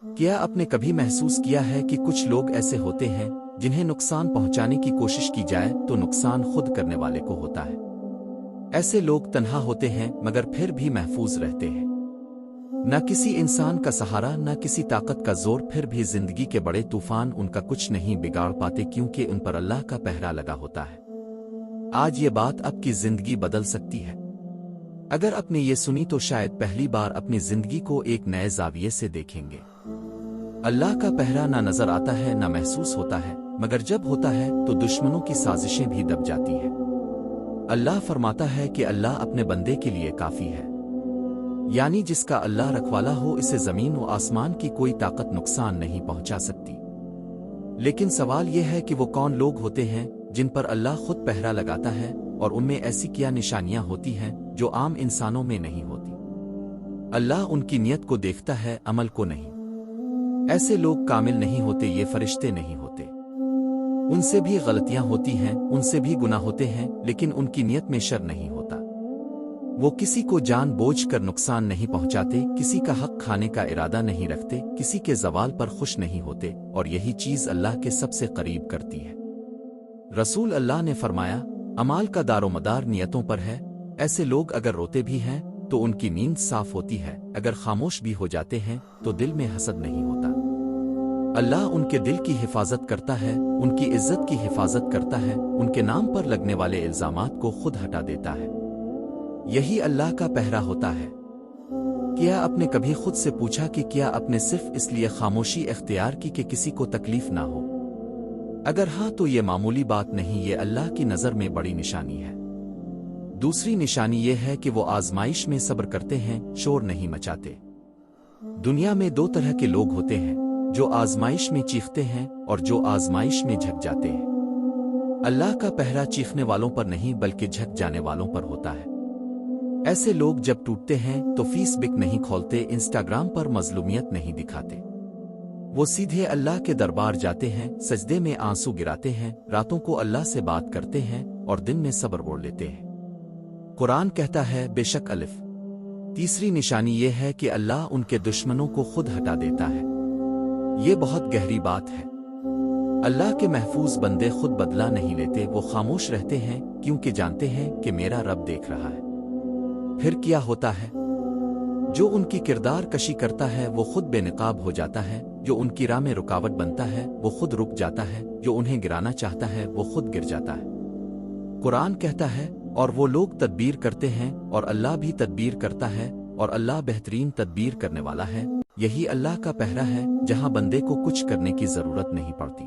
کیا آپ نے کبھی محسوس کیا ہے کہ کچھ لوگ ایسے ہوتے ہیں جنہیں نقصان پہنچانے کی کوشش کی جائے تو نقصان خود کرنے والے کو ہوتا ہے؟ ایسے لوگ تنہا ہوتے ہیں مگر پھر بھی محفوظ رہتے ہیں۔ نہ کسی انسان کا سہارا، نہ کسی طاقت کا زور، پھر بھی زندگی کے بڑے طوفان ان کا کچھ نہیں بگاڑ پاتے کیونکہ ان پر اللہ کا پہرا لگا ہوتا ہے۔ آج یہ بات آپ کی زندگی بدل سکتی ہے۔ اگر آپ نے یہ سنی تو شاید پہلی بار اپنی زندگی کو ایک نئے زاویے سے دیکھیں گے۔ اللہ کا پہرا نہ نظر آتا ہے نہ محسوس ہوتا ہے، مگر جب ہوتا ہے تو دشمنوں کی سازشیں بھی دب جاتی ہیں۔ اللہ فرماتا ہے کہ اللہ اپنے بندے کے لیے کافی ہے، یعنی جس کا اللہ رکھوالا ہو اسے زمین و آسمان کی کوئی طاقت نقصان نہیں پہنچا سکتی۔ لیکن سوال یہ ہے کہ وہ کون لوگ ہوتے ہیں جن پر اللہ خود پہرا لگاتا ہے، اور ان میں ایسی کیا نشانیاں ہوتی ہیں جو عام انسانوں میں نہیں ہوتی؟ اللہ ان کی نیت کو دیکھتا ہے، عمل کو نہیں۔ ایسے لوگ کامل نہیں ہوتے، یہ فرشتے نہیں ہوتے۔ ان سے بھی غلطیاں ہوتی ہیں، ان سے بھی گناہ ہوتے ہیں، لیکن ان کی نیت میں شر نہیں ہوتا۔ وہ کسی کو جان بوجھ کر نقصان نہیں پہنچاتے، کسی کا حق کھانے کا ارادہ نہیں رکھتے، کسی کے زوال پر خوش نہیں ہوتے، اور یہی چیز اللہ کے سب سے قریب کرتی ہے۔ رسول اللہ نے فرمایا، اعمال کا دار و مدار نیتوں پر ہے۔ ایسے لوگ اگر روتے بھی ہیں تو ان کی نیند صاف ہوتی ہے، اگر خاموش بھی ہو جاتے ہیں تو دل میں حسد نہیں ہوتا۔ اللہ ان کے دل کی حفاظت کرتا ہے، ان کی عزت کی حفاظت کرتا ہے، ان کے نام پر لگنے والے الزامات کو خود ہٹا دیتا ہے۔ یہی اللہ کا پہرا ہوتا ہے۔ کیا آپ نے کبھی خود سے پوچھا کہ کیا آپ نے صرف اس لیے خاموشی اختیار کی کہ کسی کو تکلیف نہ ہو؟ اگر ہاں تو یہ معمولی بات نہیں، یہ اللہ کی نظر میں بڑی نشانی ہے۔ دوسری نشانی یہ ہے کہ وہ آزمائش میں صبر کرتے ہیں، شور نہیں مچاتے۔ دنیا میں دو طرح کے لوگ ہوتے ہیں، جو آزمائش میں چیختے ہیں اور جو آزمائش میں جھک جاتے ہیں۔ اللہ کا پہرا چیخنے والوں پر نہیں بلکہ جھک جانے والوں پر ہوتا ہے۔ ایسے لوگ جب ٹوٹتے ہیں تو فیس بک نہیں کھولتے، انسٹاگرام پر مظلومیت نہیں دکھاتے۔ وہ سیدھے اللہ کے دربار جاتے ہیں، سجدے میں آنسو گراتے ہیں، راتوں کو اللہ سے بات کرتے ہیں اور دن میں صبر موڑ لیتے ہیں۔ قرآن کہتا ہے، بے شک الف۔ تیسری نشانی یہ ہے کہ اللہ ان کے دشمنوں کو خود ہٹا دیتا ہے۔ یہ بہت گہری بات ہے۔ اللہ کے محفوظ بندے خود بدلہ نہیں لیتے، وہ خاموش رہتے ہیں کیونکہ جانتے ہیں کہ میرا رب دیکھ رہا ہے۔ پھر کیا ہوتا ہے؟ جو ان کی کردار کشی کرتا ہے وہ خود بے نقاب ہو جاتا ہے، جو ان کی راہ میں رکاوٹ بنتا ہے وہ خود رک جاتا ہے، جو انہیں گرانا چاہتا ہے وہ خود گر جاتا ہے۔ قرآن کہتا ہے، اور وہ لوگ تدبیر کرتے ہیں اور اللہ بھی تدبیر کرتا ہے، اور اللہ بہترین تدبیر کرنے والا ہے۔ یہی اللہ کا پہرا ہے جہاں بندے کو کچھ کرنے کی ضرورت نہیں پڑتی۔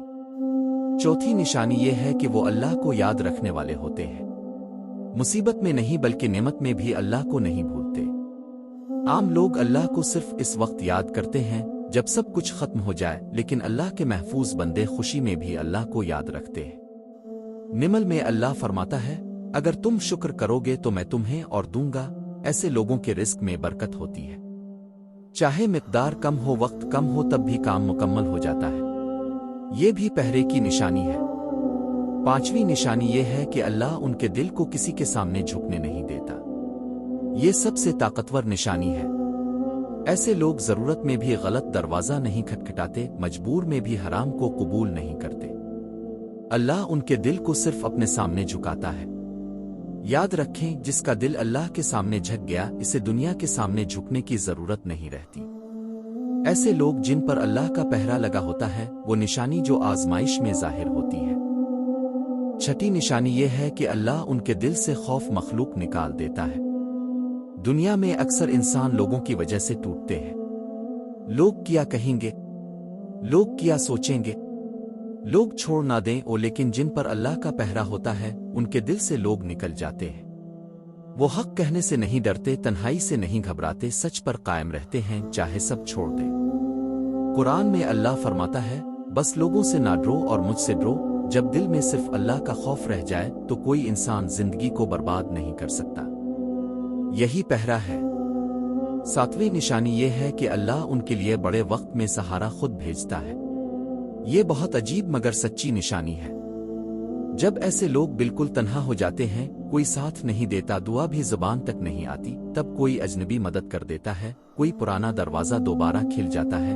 چوتھی نشانی یہ ہے کہ وہ اللہ کو یاد رکھنے والے ہوتے ہیں۔ مصیبت میں نہیں بلکہ نعمت میں بھی اللہ کو نہیں بھولتے۔ عام لوگ اللہ کو صرف اس وقت یاد کرتے ہیں جب سب کچھ ختم ہو جائے، لیکن اللہ کے محفوظ بندے خوشی میں بھی اللہ کو یاد رکھتے ہیں۔ نمل میں اللہ فرماتا ہے، اگر تم شکر کرو گے تو میں تمہیں اور دوں گا۔ ایسے لوگوں کے رزق میں برکت ہوتی ہے، چاہے مقدار کم ہو، وقت کم ہو، تب بھی کام مکمل ہو جاتا ہے۔ یہ بھی پہرے کی نشانی ہے۔ پانچویں نشانی یہ ہے کہ اللہ ان کے دل کو کسی کے سامنے جھکنے نہیں دیتا۔ یہ سب سے طاقتور نشانی ہے۔ ایسے لوگ ضرورت میں بھی غلط دروازہ نہیں کھٹکھٹاتے، مجبور میں بھی حرام کو قبول نہیں کرتے۔ اللہ ان کے دل کو صرف اپنے سامنے جھکاتا ہے۔ یاد رکھیں، جس کا دل اللہ کے سامنے جھک گیا، اسے دنیا کے سامنے جھکنے کی ضرورت نہیں رہتی۔ ایسے لوگ جن پر اللہ کا پہرا لگا ہوتا ہے، وہ نشانی جو آزمائش میں ظاہر ہوتی ہے۔ چھٹی نشانی یہ ہے کہ اللہ ان کے دل سے خوف مخلوق نکال دیتا ہے۔ دنیا میں اکثر انسان لوگوں کی وجہ سے ٹوٹتے ہیں۔ لوگ کیا کہیں گے، لوگ کیا سوچیں گے، لوگ چھوڑ نہ دیں لیکن جن پر اللہ کا پہرا ہوتا ہے ان کے دل سے لوگ نکل جاتے ہیں۔ وہ حق کہنے سے نہیں ڈرتے، تنہائی سے نہیں گھبراتے، سچ پر قائم رہتے ہیں چاہے سب چھوڑ دیں۔ قرآن میں اللہ فرماتا ہے، بس لوگوں سے نہ ڈرو اور مجھ سے ڈرو۔ جب دل میں صرف اللہ کا خوف رہ جائے تو کوئی انسان زندگی کو برباد نہیں کر سکتا۔ یہی پہرا ہے۔ ساتویں نشانی یہ ہے کہ اللہ ان کے لیے بڑے وقت میں سہارا خود بھیجتا ہے۔ یہ بہت عجیب مگر سچی نشانی ہے۔ جب ایسے لوگ بالکل تنہا ہو جاتے ہیں، کوئی ساتھ نہیں دیتا، دعا بھی زبان تک نہیں آتی، تب کوئی اجنبی مدد کر دیتا ہے، کوئی پرانا دروازہ دوبارہ کھل جاتا ہے،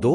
2.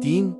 3.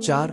4.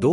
2.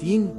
3.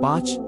5.